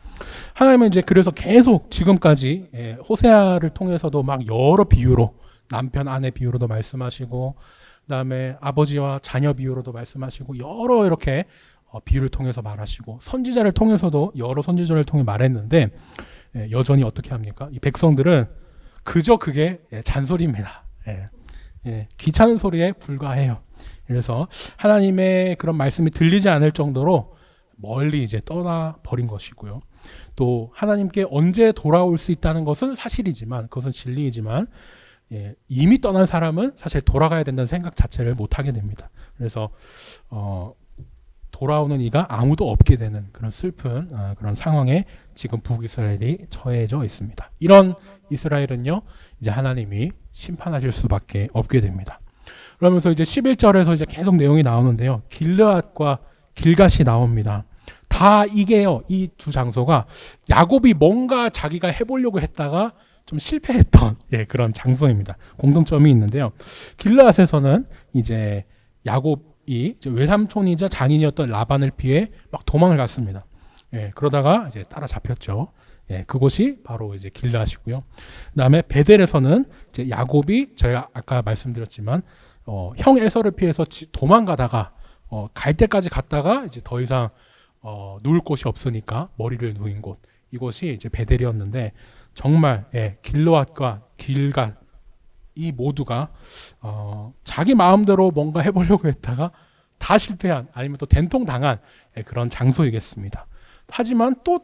하나님은 이제 그래서 계속 지금까지 호세아를 통해서도 막 여러 비유로 남편 아내 비유로도 말씀하시고 그다음에 아버지와 자녀 비유로도 말씀하시고 여러 이렇게 비유를 통해서 말하시고 선지자를 통해서도 여러 선지자를 통해 말했는데 여전히 어떻게 합니까? 이 백성들은 그저 그게 잔소리입니다. 귀찮은 소리에 불과해요. 그래서 하나님의 그런 말씀이 들리지 않을 정도로 멀리 이제 떠나 버린 것이고요. 또 하나님께 언제 돌아올 수 있다는 것은 사실이지만 그것은 진리이지만 이미 떠난 사람은 사실 돌아가야 된다는 생각 자체를 못 하게 됩니다. 그래서 돌아오는 이가 아무도 없게 되는 그런 슬픈 그런 상황에 지금 북이스라엘이 처해져 있습니다. 이런 이스라엘은요, 이제 하나님이 심판하실 수밖에 없게 됩니다. 그러면서 이제 11절에서 이제 계속 내용이 나오는데요. 길르앗과 길갓이 나옵니다. 다 이게요, 이 두 장소가 야곱이 뭔가 자기가 해보려고 했다가 좀 실패했던 그런 장소입니다. 공통점이 있는데요. 길르앗에서는 이제 야곱이 외삼촌이자 장인이었던 라반을 피해 막 도망을 갔습니다. 그러다가 이제 따라잡혔죠. 그곳이 바로 이제 길르앗이고요. 그다음에 베델에서는 이제 야곱이 제가 아까 말씀드렸지만 형 에서를 피해서 도망가다가 갈 때까지 갔다가 이제 더 이상 누울 곳이 없으니까 머리를 누인 곳, 이곳이 이제 베델이었는데 정말 길르앗과 길갓 이 모두가 자기 마음대로 뭔가 해보려고 했다가 다 실패한 아니면 또 된통당한 그런 장소이겠습니다. 하지만 또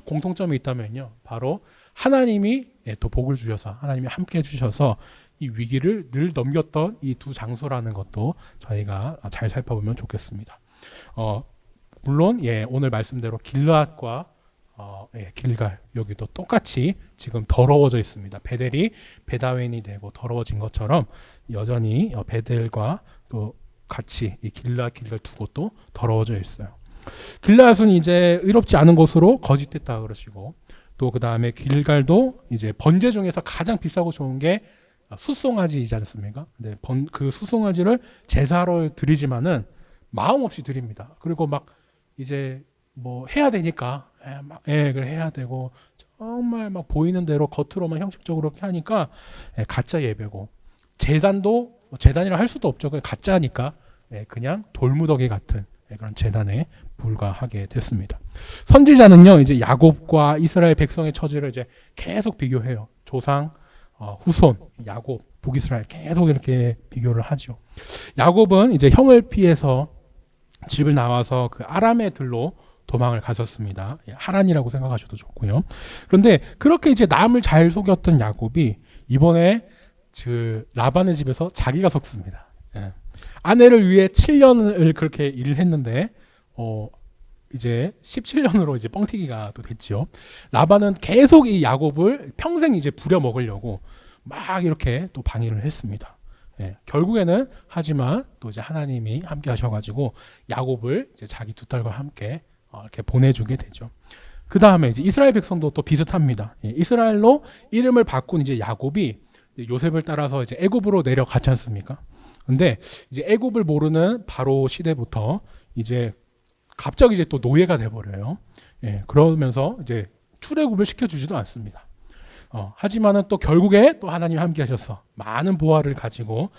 공통점이 있다면요, 바로 하나님이 또 복을 주셔서 하나님이 함께 해주셔서 이 위기를 늘 넘겼던 이 두 장소라는 것도 저희가 잘 살펴보면 좋겠습니다. 물론 오늘 말씀대로 길르앗과 길갈 여기도 똑같이 지금 더러워져 있습니다. 베델이 베다웬이 되고 더러워진 것처럼 여전히 베델과 또 같이 이 길르앗 길갈 두 곳도 더러워져 있어요. 길르앗은 이제 의롭지 않은 곳으로 거짓됐다 그러시고 또 그 다음에 길갈도 이제 번제 중에서 가장 비싸고 좋은 게 숫송아지이지 않습니까? 근데 그 숫송아지를 제사로 드리지만은 마음 없이 드립니다. 그리고 막 이제 뭐 해야 되니까 그래 해야 되고 정말 막 보이는 대로 겉으로만 형식적으로 이렇게 하니까 가짜 예배고 제단도 제단이라 할 수도 없죠. 그냥 가짜니까 그냥 돌무더기 같은 그런 제단에 불과하게 됐습니다. 선지자는요 이제 야곱과 이스라엘 백성의 처지를 이제 계속 비교해요. 조상, 후손, 야곱, 북이스라엘 계속 이렇게 비교를 하죠. 야곱은 이제 형을 피해서 집을 나와서 그 아람의 들로 도망을 가셨습니다. 하란이라고 생각하셔도 좋고요. 그런데 그렇게 이제 남을 잘 속였던 야곱이 이번에 그 라반의 집에서 자기가 속습니다. 아내를 위해 7년을 그렇게 일을 했는데 이제 17년으로 이제 뻥튀기가 또 됐죠. 라반은 계속 이 야곱을 평생 이제 부려 먹으려고 막 이렇게 또 방해를 했습니다. 결국에는 하지만 또 이제 하나님이 함께 하셔가지고 야곱을 이제 자기 두 딸과 함께 이렇게 보내주게 되죠. 그 다음에 이제 이스라엘 백성도 또 비슷합니다. 이스라엘로 이름을 바꾼 이제 야곱이 요셉을 따라서 이제 애굽으로 내려갔지 않습니까? 근데 이제 애굽을 모르는 바로 시대부터 이제 갑자기 이제 또 노예가 돼버려요. 그러면서 이제 출애굽을 시켜주지도 않습니다. 하지만은 또 결국에 또 하나님 함께 하셔서 많은 보화를 가지고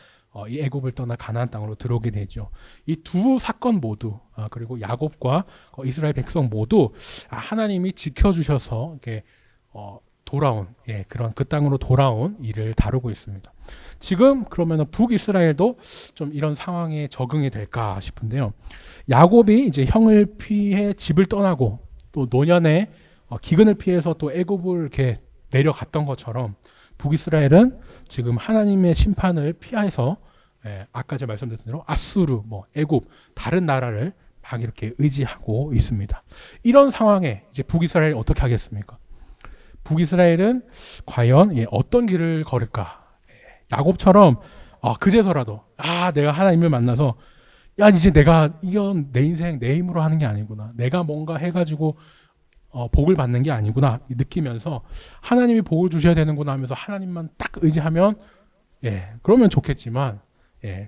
이 애굽을 떠나 가나안 땅으로 들어오게 되죠. 이 두 사건 모두 그리고 야곱과 이스라엘 백성 모두 하나님이 지켜주셔서 이렇게 돌아온 그런 그 땅으로 돌아온 일을 다루고 있습니다. 지금 그러면은 북이스라엘도 좀 이런 상황에 적응이 될까 싶은데요. 야곱이 이제 형을 피해 집을 떠나고 또 노년에 기근을 피해서 또 애굽을 이렇게 내려갔던 것처럼 북이스라엘은 지금 하나님의 심판을 피해서 아까 제가 말씀드린 대로 아수르, 애굽 다른 나라를 막 이렇게 의지하고 있습니다. 이런 상황에 이제 북이스라엘이 어떻게 하겠습니까? 북이스라엘은 과연 어떤 길을 걸을까? 야곱처럼 그제서라도 내가 하나님을 만나서 이제 내가 이건 내 인생 내 힘으로 하는 게 아니구나. 내가 뭔가 해가지고 복을 받는 게 아니구나 느끼면서 하나님이 복을 주셔야 되는구나 하면서 하나님만 딱 의지하면 그러면 좋겠지만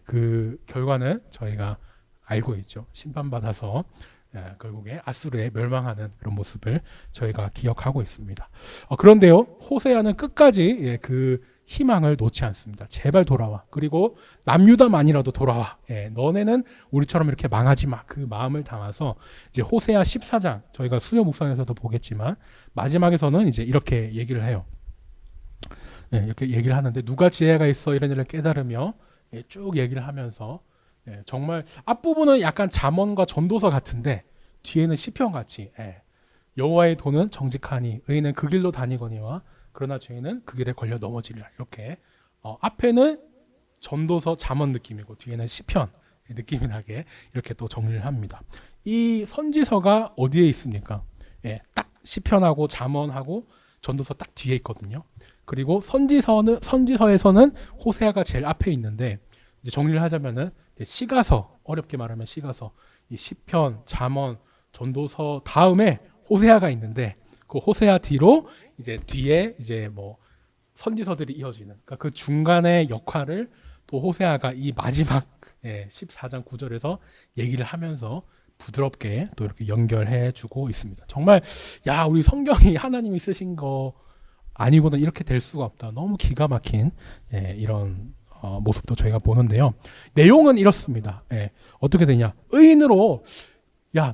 그 결과는 저희가 알고 있죠. 심판받아서 결국에 아수르에 멸망하는 그런 모습을 저희가 기억하고 있습니다. 그런데요, 호세아는 끝까지 그 희망을 놓지 않습니다. 제발 돌아와. 그리고 남유다만이라도 돌아와. 너네는 우리처럼 이렇게 망하지 마. 그 마음을 담아서 이제 호세아 14장 저희가 수요 묵상에서도 보겠지만 마지막에서는 이제 이렇게 얘기를 해요. 이렇게 얘기를 하는데 누가 지혜가 있어 이런 일을 깨달으며 쭉 얘기를 하면서 정말 앞부분은 약간 잠언과 전도서 같은데 뒤에는 시편 같이 여호와의 도는 정직하니 의인은 그 길로 다니거니와 그러나 죄인은 그 길에 걸려 넘어지리라. 이렇게 앞에는 전도서 잠언 느낌이고 뒤에는 시편 느낌이 나게 이렇게 또 정리를 합니다. 이 선지서가 어디에 있습니까? 딱 시편하고 잠언하고 전도서 딱 뒤에 있거든요. 그리고 선지서에서는 호세아가 제일 앞에 있는데 이제 정리를 하자면은 시가서, 어렵게 말하면 시가서, 이 시편, 잠언, 전도서 다음에 호세아가 있는데 그 호세아 뒤로 이제 뒤에 이제 뭐 선지서들이 이어지는, 그러니까 그 중간의 역할을 또 호세아가 이 마지막 14장 9절에서 얘기를 하면서 부드럽게 또 이렇게 연결해 주고 있습니다. 정말 우리 성경이 하나님이 쓰신 거 아니고는 이렇게 될 수가 없다. 너무 기가 막힌 이런 모습도 저희가 보는데요. 내용은 이렇습니다. 어떻게 되냐? 의인으로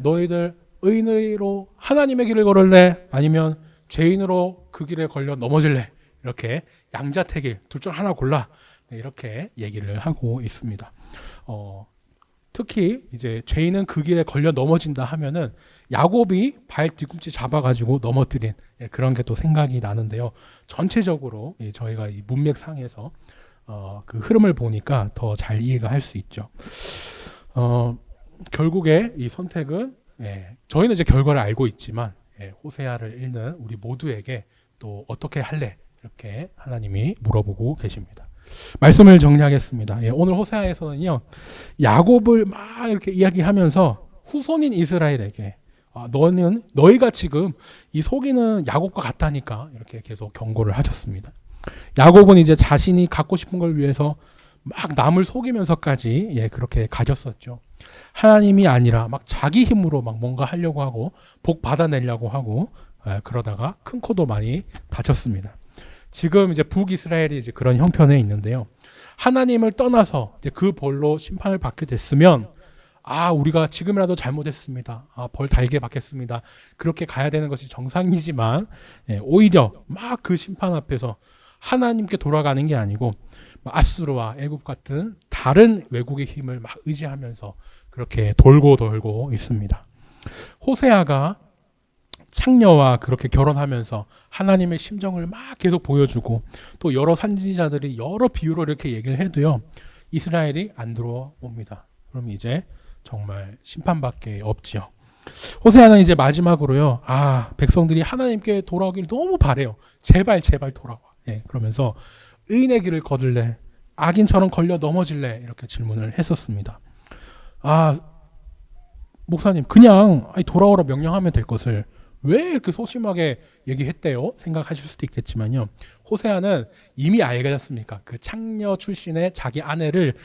너희들 의인으로 하나님의 길을 걸을래? 아니면 죄인으로 그 길에 걸려 넘어질래? 이렇게 양자택일 둘 중 하나 골라. 이렇게 얘기를 하고 있습니다. 특히 이제 죄인은 그 길에 걸려 넘어진다 하면은 야곱이 발 뒤꿈치 잡아가지고 넘어뜨린 그런 게 또 생각이 나는데요. 전체적으로 저희가 이 문맥상에서 그 흐름을 보니까 더 잘 이해가 할 수 있죠. 결국에 이 선택은 저희는 이제 결과를 알고 있지만 호세아를 읽는 우리 모두에게 또 어떻게 할래? 이렇게 하나님이 물어보고 계십니다. 말씀을 정리하겠습니다. 오늘 호세아에서는요, 야곱을 막 이렇게 이야기하면서 후손인 이스라엘에게 너희가 지금 이 속이는 야곱과 같다니까 이렇게 계속 경고를 하셨습니다. 야곱은 이제 자신이 갖고 싶은 걸 위해서 막 남을 속이면서까지 그렇게 가졌었죠. 하나님이 아니라 막 자기 힘으로 막 뭔가 하려고 하고 복 받아내려고 하고 그러다가 큰 코도 많이 다쳤습니다. 지금 이제 북이스라엘이 이제 그런 형편에 있는데요. 하나님을 떠나서 이제 그 벌로 심판을 받게 됐으면 우리가 지금이라도 잘못했습니다. 벌 달게 받겠습니다. 그렇게 가야 되는 것이 정상이지만 오히려 막 그 심판 앞에서 하나님께 돌아가는 게 아니고 아수르와 애굽 같은 다른 외국의 힘을 막 의지하면서 그렇게 돌고 있습니다. 호세아가 창녀와 그렇게 결혼하면서 하나님의 심정을 막 계속 보여주고 또 여러 선지자들이 여러 비유로 이렇게 얘기를 해도요, 이스라엘이 안 들어옵니다. 그럼 이제 정말 심판밖에 없지요. 호세아는 이제 마지막으로요, 백성들이 하나님께 돌아오길 너무 바래요. 제발 돌아와. 그러면서 의인의 길을 거둘래? 악인처럼 걸려 넘어질래? 이렇게 질문을 했었습니다. 목사님, 그냥 돌아오라 명령하면 될 것을 왜 이렇게 소심하게 얘기했대요? 생각하실 수도 있겠지만요. 호세아는 이미 알게 됐습니까? 그 창녀 출신의 자기 아내를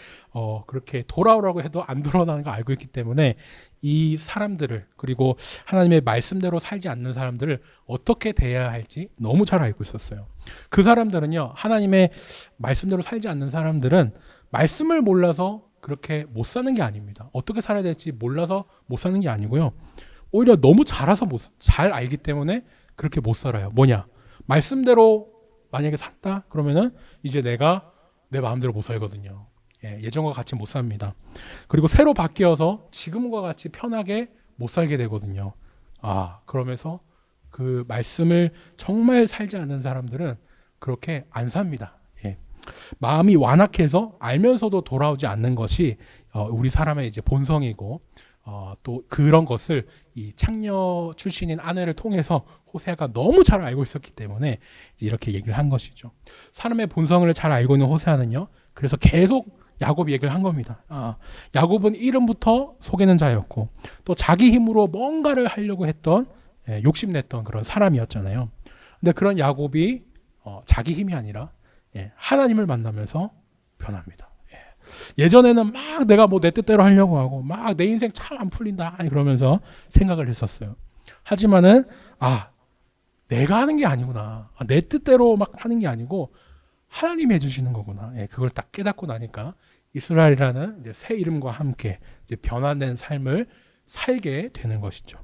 그렇게 돌아오라고 해도 안 돌아오는 거 알고 있기 때문에 이 사람들을, 그리고 하나님의 말씀대로 살지 않는 사람들을 어떻게 대해야 할지 너무 잘 알고 있었어요. 그 사람들은요, 하나님의 말씀대로 살지 않는 사람들은 말씀을 몰라서 그렇게 못 사는 게 아닙니다. 어떻게 살아야 될지 몰라서 못 사는 게 아니고요. 오히려 너무 잘 알기 때문에 그렇게 못 살아요. 뭐냐? 말씀대로 만약에 산다? 그러면은 이제 내가 내 마음대로 못 살거든요. 예전과 같이 못 삽니다. 그리고 새로 바뀌어서 지금과 같이 편하게 못 살게 되거든요. 그러면서 그 말씀을 정말 살지 않는 사람들은 그렇게 안 삽니다. 마음이 완악해서 알면서도 돌아오지 않는 것이 우리 사람의 이제 본성이고, 또 그런 것을 이 창녀 출신인 아내를 통해서 호세아가 너무 잘 알고 있었기 때문에 이제 이렇게 얘기를 한 것이죠. 사람의 본성을 잘 알고 있는 호세아는요, 그래서 계속 야곱 얘기를 한 겁니다. 야곱은 이름부터 속이는 자였고 또 자기 힘으로 뭔가를 하려고 했던 욕심냈던 그런 사람이었잖아요. 근데 그런 야곱이 자기 힘이 아니라 하나님을 만나면서 변합니다. 예전에는 막 내가 뭐 내 뜻대로 하려고 하고 막 내 인생 참 안 풀린다 그러면서 생각을 했었어요. 하지만은 내가 하는 게 아니구나. 내 뜻대로 막 하는 게 아니고 하나님이 해주시는 거구나. 그걸 딱 깨닫고 나니까 이스라엘이라는 이제 새 이름과 함께 이제 변화된 삶을 살게 되는 것이죠.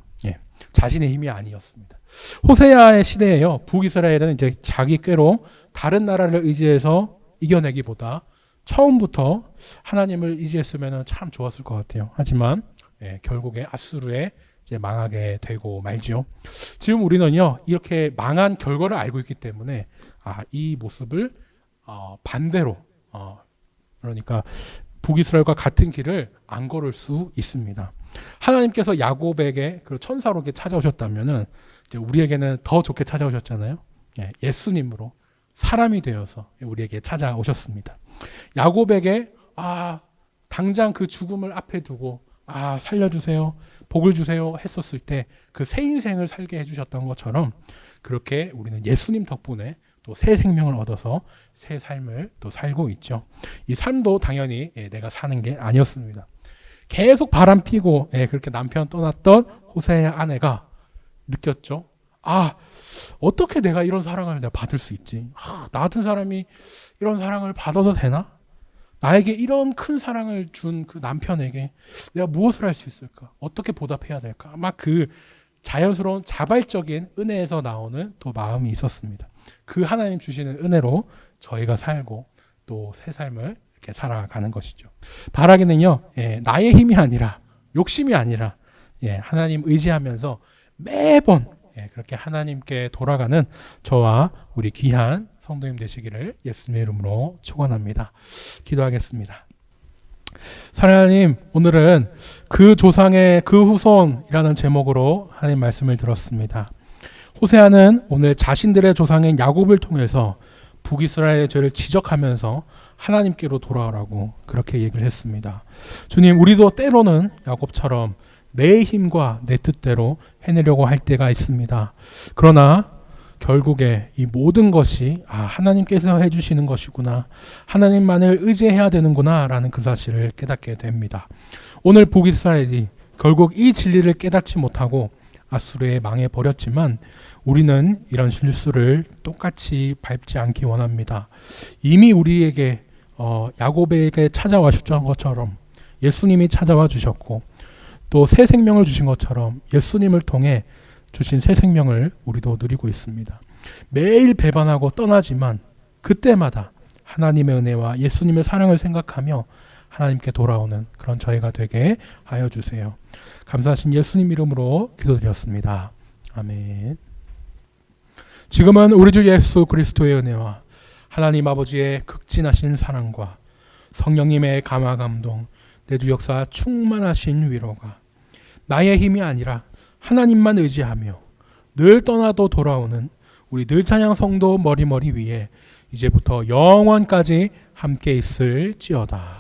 자신의 힘이 아니었습니다. 호세아의 시대에요. 북이스라엘은 이제 자기 꾀로 다른 나라를 의지해서 이겨내기보다 처음부터 하나님을 의지했으면 참 좋았을 것 같아요. 하지만 결국에 아수르에 이제 망하게 되고 말지요. 지금 우리는요 이렇게 망한 결과를 알고 있기 때문에 이 모습을 반대로 그러니까 북이스라엘과 같은 길을 안 걸을 수 있습니다. 하나님께서 야곱에게 그 천사로 찾아오셨다면은 이제 우리에게는 더 좋게 찾아오셨잖아요. 예수님으로 사람이 되어서 우리에게 찾아오셨습니다. 야곱에게 당장 그 죽음을 앞에 두고 살려주세요, 복을 주세요 했었을 때 그 새 인생을 살게 해주셨던 것처럼 그렇게 우리는 예수님 덕분에 또 새 생명을 얻어서 새 삶을 또 살고 있죠. 이 삶도 당연히 내가 사는 게 아니었습니다. 계속 바람 피고 그렇게 남편 떠났던 호세의 아내가 느꼈죠. 어떻게 내가 이런 사랑을 내가 받을 수 있지? 나 같은 사람이 이런 사랑을 받아도 되나? 나에게 이런 큰 사랑을 준 그 남편에게 내가 무엇을 할 수 있을까? 어떻게 보답해야 될까? 아마 그 자연스러운 자발적인 은혜에서 나오는 또 마음이 있었습니다. 그 하나님 주시는 은혜로 저희가 살고 또 새 삶을 이렇게 살아가는 것이죠. 바라기는요, 나의 힘이 아니라 욕심이 아니라 하나님 의지하면서 매번 그렇게 하나님께 돌아가는 저와 우리 귀한 성도님 되시기를 예수님의 이름으로 축원합니다. 기도하겠습니다. 하나님, 오늘은 그 조상의 그 후손이라는 제목으로 하나님 말씀을 들었습니다. 호세아는 오늘 자신들의 조상인 야곱을 통해서 북이스라엘의 죄를 지적하면서 하나님께로 돌아오라고 그렇게 얘기를 했습니다. 주님, 우리도 때로는 야곱처럼 내 힘과 내 뜻대로 해내려고 할 때가 있습니다. 그러나 결국에 이 모든 것이 하나님께서 해주시는 것이구나, 하나님만을 의지해야 되는구나 라는 그 사실을 깨닫게 됩니다. 오늘 북이스라엘이 결국 이 진리를 깨닫지 못하고 아수르에 망해버렸지만 우리는 이런 실수를 똑같이 밟지 않기 원합니다. 이미 우리에게 야곱에게 찾아와셨던 것처럼 예수님이 찾아와 주셨고 또 새 생명을 주신 것처럼 예수님을 통해 주신 새 생명을 우리도 누리고 있습니다. 매일 배반하고 떠나지만 그때마다 하나님의 은혜와 예수님의 사랑을 생각하며 하나님께 돌아오는 그런 저희가 되게 하여 주세요. 감사하신 예수님 이름으로 기도드렸습니다. 아멘. 지금은 우리 주 예수 그리스도의 은혜와 하나님 아버지의 극진하신 사랑과 성령님의 감화 감동, 내주 역사 충만하신 위로가 나의 힘이 아니라 하나님만 의지하며 늘 떠나도 돌아오는 우리 늘 찬양 성도 머리머리 위에 이제부터 영원까지 함께 있을지어다.